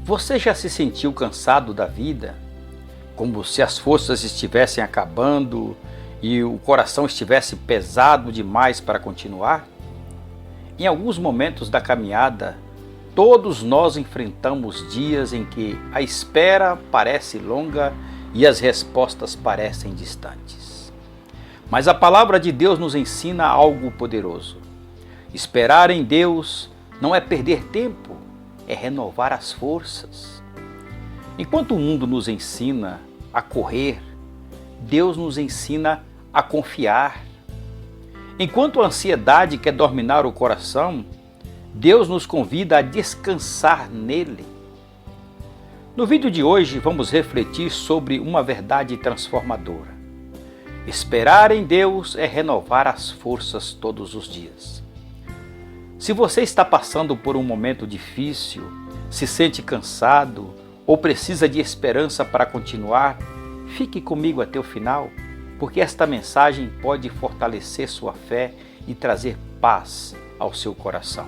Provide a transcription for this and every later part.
Você já se sentiu cansado da vida? Como se as forças estivessem acabando e o coração estivesse pesado demais para continuar? Em alguns momentos da caminhada, todos nós enfrentamos dias em que a espera parece longa e as respostas parecem distantes. Mas a palavra de Deus nos ensina algo poderoso. Esperar em Deus não é perder tempo, é renovar as forças. Enquanto o mundo nos ensina a correr, Deus nos ensina a confiar. Enquanto a ansiedade quer dominar o coração, Deus nos convida a descansar nele. No vídeo de hoje vamos refletir sobre uma verdade transformadora. Esperar em Deus é renovar as forças todos os dias. Se você está passando por um momento difícil, se sente cansado ou precisa de esperança para continuar, fique comigo até o final, porque esta mensagem pode fortalecer sua fé e trazer paz ao seu coração.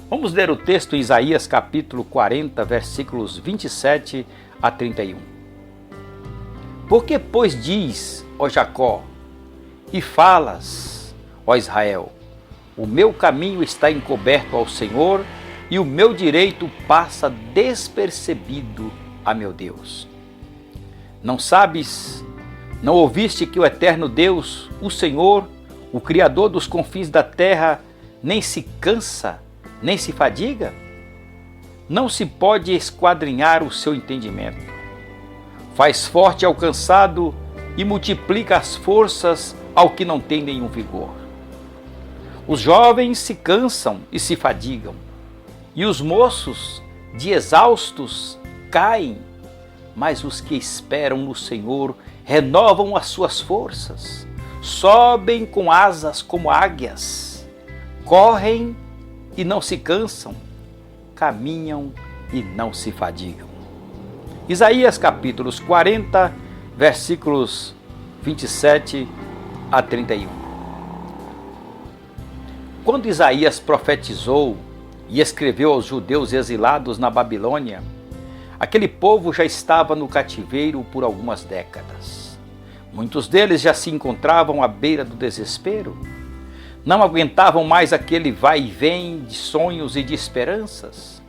Vamos ler o texto em Isaías capítulo 40, versículos 27 a 31. Porque, pois, diz, ó Jacó, e falas, ó Israel, o meu caminho está encoberto ao Senhor e o meu direito passa despercebido a meu Deus. Não sabes, não ouviste que o eterno Deus, o Senhor, o Criador dos confins da terra, nem se cansa, nem se fadiga? Não se pode esquadrinhar o seu entendimento. Faz forte ao cansado e multiplica as forças ao que não tem nenhum vigor. Os jovens se cansam e se fadigam, e os moços, de exaustos, caem, mas os que esperam no Senhor renovam as suas forças, sobem com asas como águias, correm e não se cansam, caminham e não se fadigam. Isaías capítulos 40, versículos 27 a 31. Quando Isaías profetizou e escreveu aos judeus exilados na Babilônia, aquele povo já estava no cativeiro por algumas décadas. Muitos deles já se encontravam à beira do desespero. Não aguentavam mais aquele vai e vem de sonhos e de esperanças.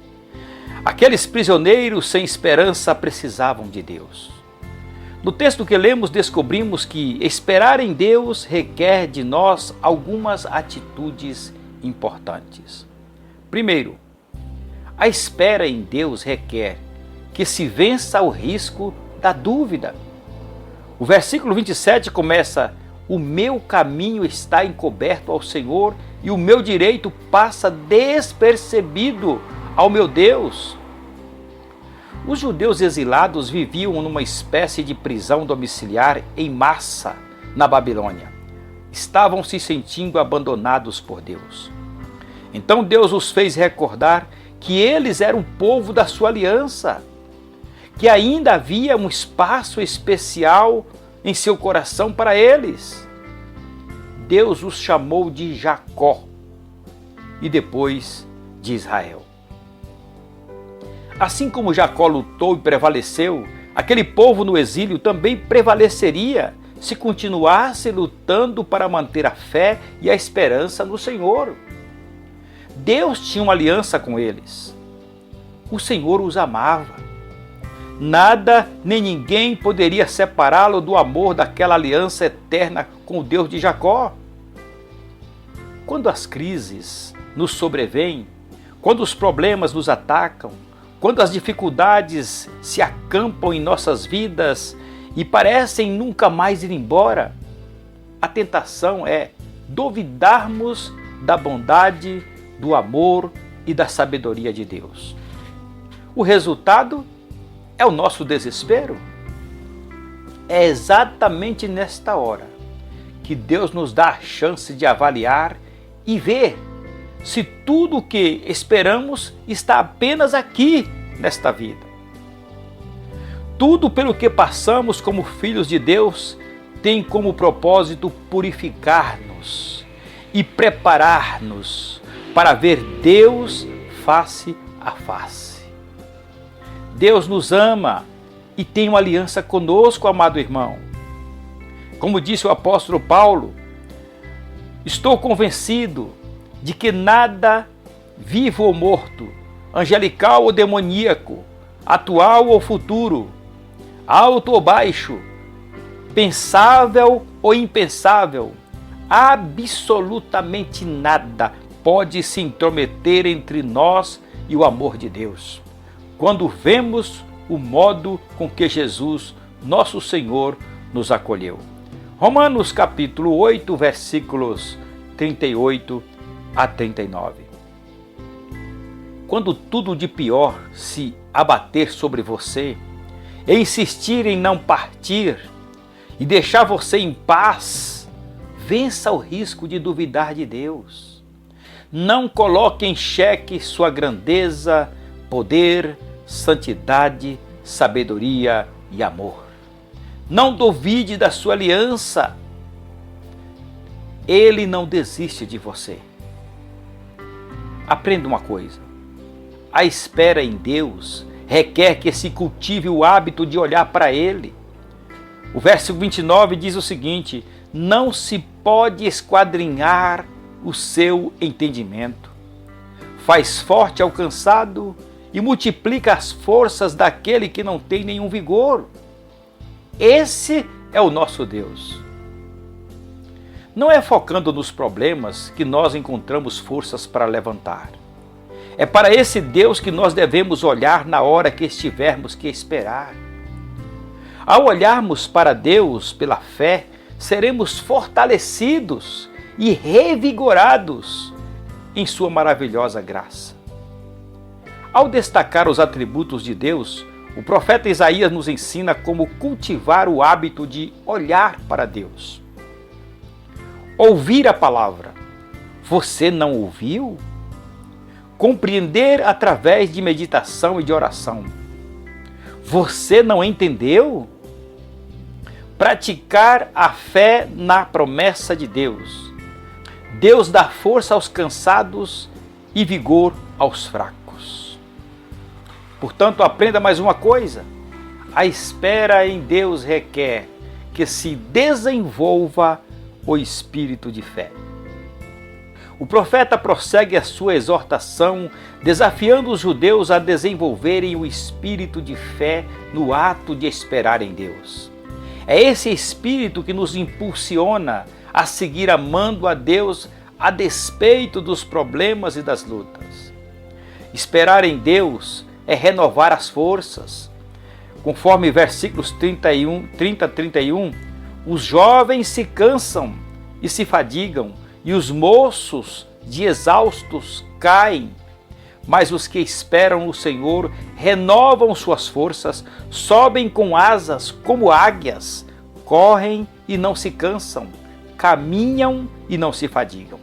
Aqueles prisioneiros sem esperança precisavam de Deus. No texto que lemos, descobrimos que esperar em Deus requer de nós algumas atitudes importantes. Primeiro, a espera em Deus requer que se vença o risco da dúvida. O versículo 27 começa: o meu caminho está encoberto ao Senhor e o meu direito passa despercebido ao meu Deus. Os judeus exilados viviam numa espécie de prisão domiciliar em massa na Babilônia. Estavam se sentindo abandonados por Deus. Então Deus os fez recordar que eles eram o povo da sua aliança, que ainda havia um espaço especial em seu coração para eles. Deus os chamou de Jacó e depois de Israel. Assim como Jacó lutou e prevaleceu, aquele povo no exílio também prevaleceria se continuasse lutando para manter a fé e a esperança no Senhor. Deus tinha uma aliança com eles. O Senhor os amava. Nada nem ninguém poderia separá-lo do amor daquela aliança eterna com o Deus de Jacó. Quando as crises nos sobrevêm, quando os problemas nos atacam, quando as dificuldades se acampam em nossas vidas e parecem nunca mais ir embora, a tentação é duvidarmos da bondade, do amor e da sabedoria de Deus. O resultado é o nosso desespero. É exatamente nesta hora que Deus nos dá a chance de avaliar e ver se tudo o que esperamos está apenas aqui nesta vida. Tudo pelo que passamos como filhos de Deus tem como propósito purificar-nos e preparar-nos para ver Deus face a face. Deus nos ama e tem uma aliança conosco, amado irmão. Como disse o apóstolo Paulo, estou convencido de que nada, vivo ou morto, angelical ou demoníaco, atual ou futuro, alto ou baixo, pensável ou impensável, absolutamente nada pode se intrometer entre nós e o amor de Deus, quando vemos o modo com que Jesus, nosso Senhor, nos acolheu. Romanos capítulo 8, versículos 38 a 39. Quando tudo de pior se abater sobre você, e insistir em não partir e deixar você em paz, vença o risco de duvidar de Deus. Não coloque em xeque sua grandeza, poder, santidade, sabedoria e amor. Não duvide da sua aliança. Ele não desiste de você. Aprenda uma coisa. A espera em Deus requer que se cultive o hábito de olhar para Ele. O verso 29 diz o seguinte: não se pode esquadrinhar o seu entendimento. Faz forte ao cansado e multiplica as forças daquele que não tem nenhum vigor. Esse é o nosso Deus. Não é focando nos problemas que nós encontramos forças para levantar. É para esse Deus que nós devemos olhar na hora que estivermos que esperar. Ao olharmos para Deus pela fé, seremos fortalecidos e revigorados em sua maravilhosa graça. Ao destacar os atributos de Deus, o profeta Isaías nos ensina como cultivar o hábito de olhar para Deus. Ouvir a palavra. Você não ouviu? Compreender através de meditação e de oração. Você não entendeu? Praticar a fé na promessa de Deus. Deus dá força aos cansados e vigor aos fracos. Portanto, aprenda mais uma coisa. A espera em Deus requer que se desenvolva o espírito de fé. O profeta prossegue a sua exortação, desafiando os judeus a desenvolverem o espírito de fé no ato de esperar em Deus. É esse espírito que nos impulsiona a seguir amando a Deus a despeito dos problemas e das lutas. Esperar em Deus é renovar as forças. Conforme versículos 30 a 31, os jovens se cansam e se fadigam, e os moços de exaustos caem. Mas os que esperam no Senhor renovam suas forças, sobem com asas como águias, correm e não se cansam, caminham e não se fadigam.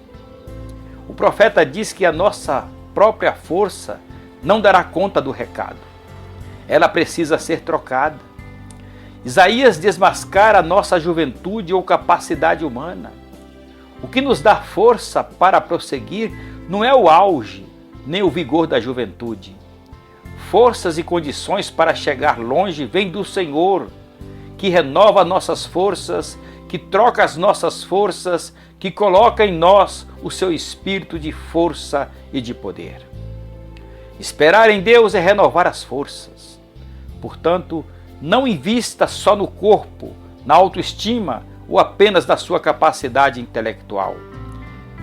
O profeta diz que a nossa própria força não dará conta do recado. Ela precisa ser trocada. Isaías desmascara a nossa juventude ou capacidade humana. O que nos dá força para prosseguir não é o auge, nem o vigor da juventude. Forças e condições para chegar longe vêm do Senhor, que renova nossas forças, que troca as nossas forças, que coloca em nós o seu espírito de força e de poder. Esperar em Deus é renovar as forças. Portanto, não invista só no corpo, na autoestima ou apenas na sua capacidade intelectual.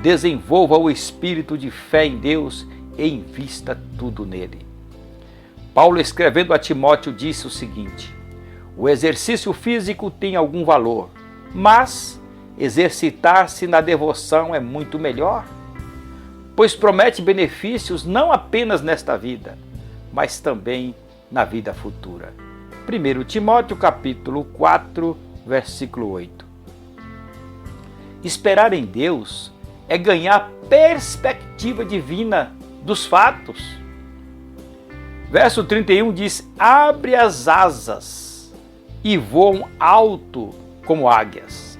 Desenvolva o espírito de fé em Deus e invista tudo nele. Paulo, escrevendo a Timóteo, disse o seguinte: o exercício físico tem algum valor, mas exercitar-se na devoção é muito melhor, pois promete benefícios não apenas nesta vida, mas também na vida futura. 1 Timóteo capítulo 4, versículo 8. Esperar em Deus é ganhar perspectiva divina dos fatos. Verso 31 diz: abre as asas e voam alto como águias.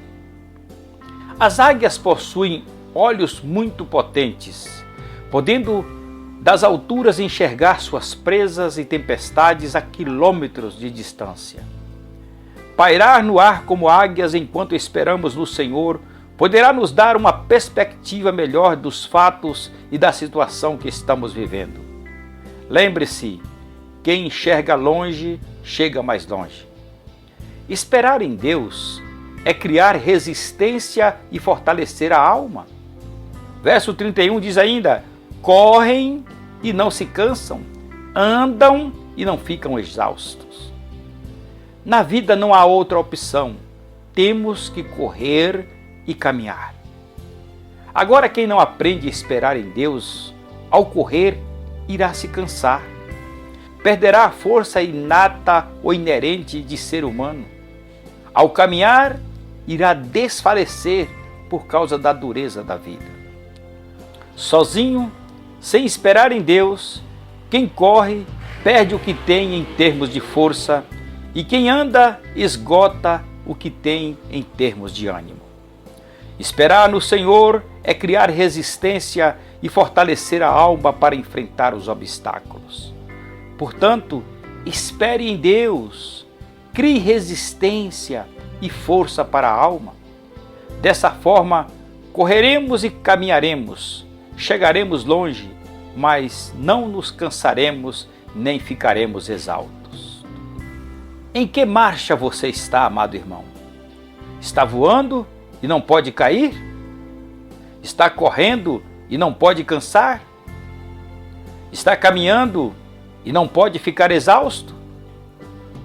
As águias possuem olhos muito potentes, podendo das alturas enxergar suas presas e tempestades a quilômetros de distância. Pairar no ar como águias enquanto esperamos no Senhor poderá nos dar uma perspectiva melhor dos fatos e da situação que estamos vivendo. Lembre-se, quem enxerga longe, chega mais longe. Esperar em Deus é criar resistência e fortalecer a alma. Verso 31 diz ainda: correm e não se cansam, andam e não ficam exaustos. Na vida não há outra opção, temos que correr e caminhar. Agora, quem não aprende a esperar em Deus, ao correr, irá se cansar. Perderá a força inata ou inerente de ser humano. Ao caminhar, irá desfalecer por causa da dureza da vida. Sozinho, sem esperar em Deus, quem corre perde o que tem em termos de força e quem anda esgota o que tem em termos de ânimo. Esperar no Senhor é criar resistência e fortalecer a alma para enfrentar os obstáculos. Portanto, espere em Deus, crie resistência e força para a alma. Dessa forma, correremos e caminharemos, chegaremos longe, mas não nos cansaremos nem ficaremos exaustos. Em que marcha você está, amado irmão? Está voando e não pode cair? Está correndo e não pode cansar? Está caminhando e não pode ficar exausto?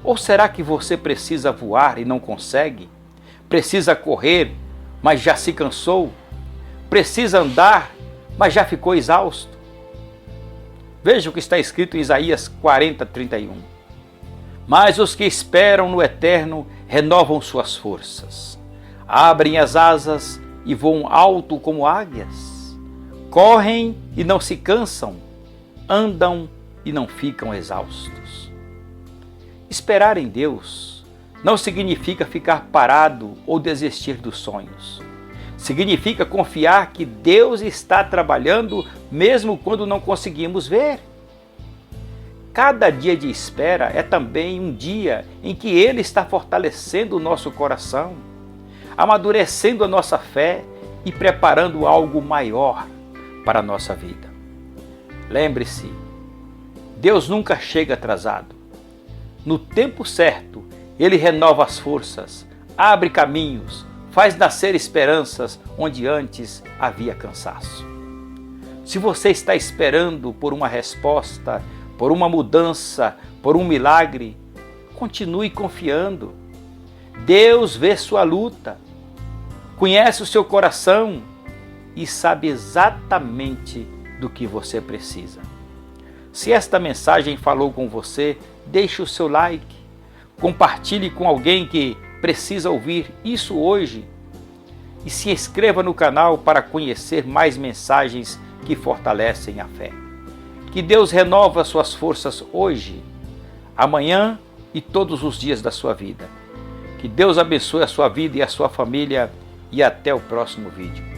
Ou será que você precisa voar e não consegue? Precisa correr, mas já se cansou? Precisa andar, mas já ficou exausto? Veja o que está escrito em Isaías 40:31. Mas os que esperam no Eterno renovam suas forças. Abrem as asas e voam alto como águias. Correm e não se cansam. Andam e não ficam exaustos. Esperar em Deus não significa ficar parado ou desistir dos sonhos. Significa confiar que Deus está trabalhando mesmo quando não conseguimos ver. Cada dia de espera é também um dia em que Ele está fortalecendo o nosso coração, amadurecendo a nossa fé e preparando algo maior para a nossa vida. Lembre-se, Deus nunca chega atrasado. No tempo certo, Ele renova as forças, abre caminhos, faz nascer esperanças onde antes havia cansaço. Se você está esperando por uma resposta, por uma mudança, por um milagre, continue confiando. Deus vê sua luta, conhece o seu coração e sabe exatamente do que você precisa. Se esta mensagem falou com você, deixe o seu like, compartilhe com alguém que precisa ouvir isso hoje e se inscreva no canal para conhecer mais mensagens que fortalecem a fé. Que Deus renova suas forças hoje, amanhã e todos os dias da sua vida. Que Deus abençoe a sua vida e a sua família e até o próximo vídeo.